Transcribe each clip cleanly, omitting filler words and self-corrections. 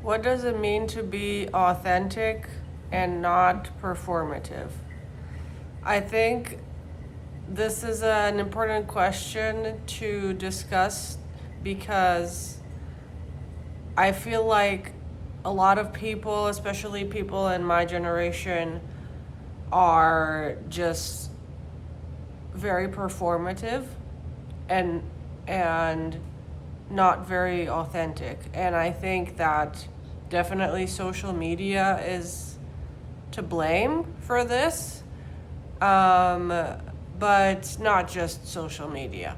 What does it mean to be authentic and not performative? I think this is an important question to discuss because I feel like a lot of people, especially people in my generation, are just very performative and and not very authentic. And I think that definitely social media is to blame for this. Um, but not just social media.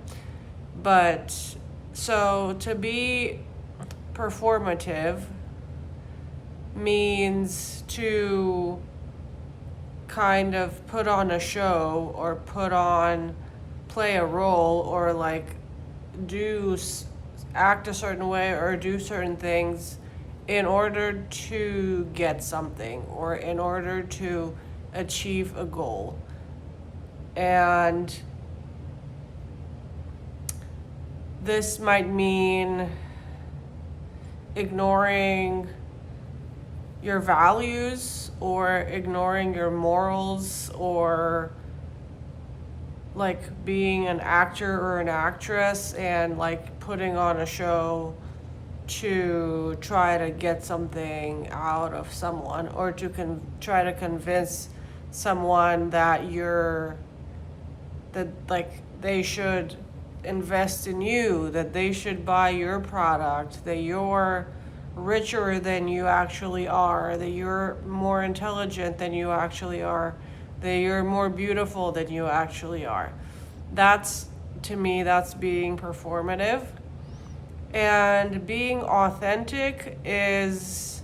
But so to be performative means to kind of put on a show or play a role or like do act a certain way or do certain things in order to get something or in order to achieve a goal. And this might mean ignoring your values or ignoring your morals or like being an actor or an actress and like putting on a show to try to get something out of someone or to try to convince someone that they should invest in you, that they should buy your product, that you're richer than you actually are, that you're more intelligent than you actually are, that you're more beautiful than you actually are. To me, that's being performative. And being authentic is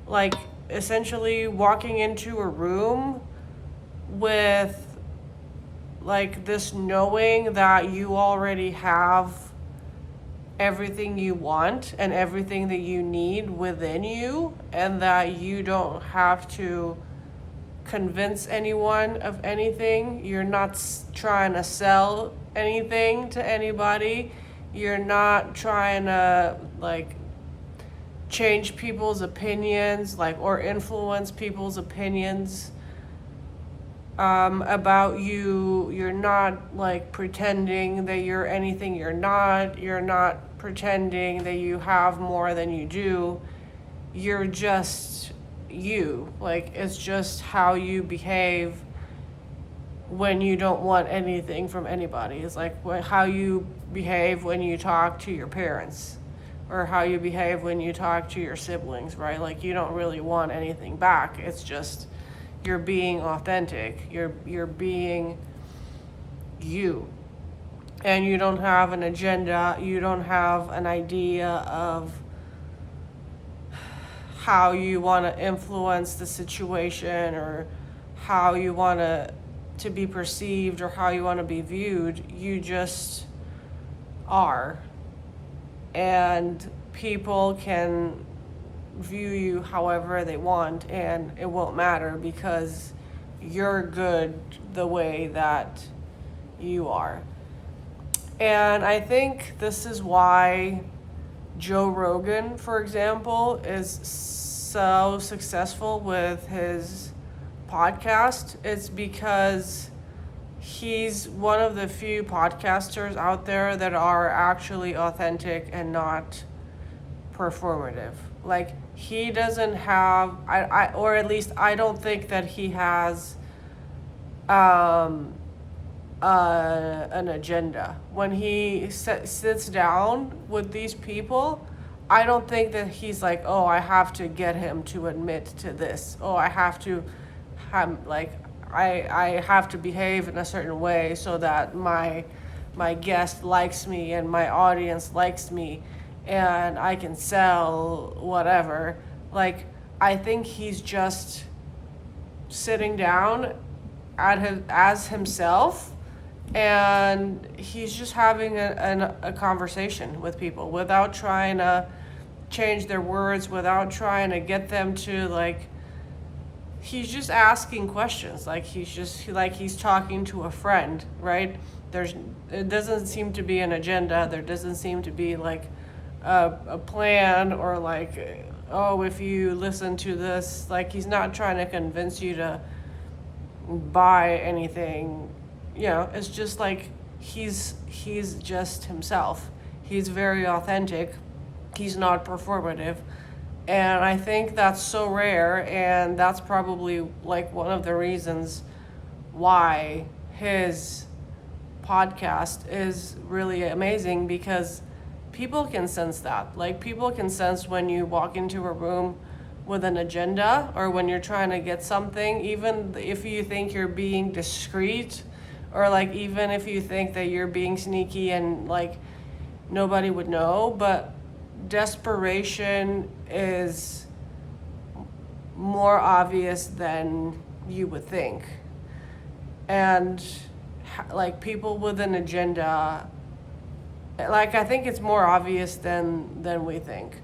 like essentially walking into a room with like this knowing that you already have everything you want and everything that you need within you, and that you don't have to convince anyone of anything. You're not trying to sell anything to anybody. You're not trying to like change people's opinions, like, or influence people's opinions about you. You're not like pretending that you're anything you're not. You're not pretending that you have more than you do. You're just you. Like, it's just how you behave when you don't want anything from anybody. It's like how you behave when you talk to your parents or how you behave when you talk to your siblings, right? Like, you don't really want anything back. It's just you're being authentic. You're being you. And you don't have an agenda. You don't have an idea of how you want to influence the situation or how you want to be perceived or how you want to be viewed. You just are. And people can view you however they want, and it won't matter because you're good the way that you are. And I think this is why Joe Rogan, for example, is so successful with his podcast. It's because he's one of the few podcasters out there that are actually authentic and not performative. Like, he doesn't have, or at least I don't think that he has an agenda. When he sits down with these people, I don't think that he's like, oh, I have to get him to admit to this. Oh, I have to have, like, I have to behave in a certain way so that my guest likes me and my audience likes me and I can sell whatever. Like, I think he's just sitting down as himself, and he's just having a conversation with people without trying to change their words, without trying to get them to, like, he's just asking questions. Like, he's talking to a friend, right? It doesn't seem to be an agenda. There doesn't seem to be like a plan, or like, oh, if you listen to this, like, he's not trying to convince you to buy anything. It's just like he's just himself. He's very authentic. He's not performative. And I think that's so rare, and that's probably like one of the reasons why his podcast is really amazing, because people can sense that. Like, people can sense when you walk into a room with an agenda, or when you're trying to get something, even if you think you're being discreet, or like even if you think that you're being sneaky and like nobody would know. But desperation is more obvious than you would think. And like, people with an agenda, like, I think it's more obvious than we think.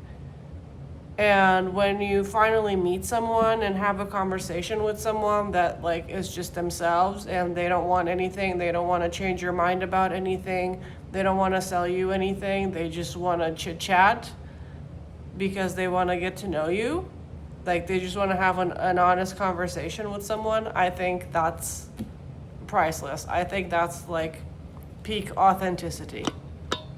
And when you finally meet someone and have a conversation with someone that like is just themselves, and they don't want anything, they don't want to change your mind about anything, they don't want to sell you anything, they just want to chit chat because they want to get to know you, like they just want to have an honest conversation with someone, I think that's priceless. I think that's like peak authenticity.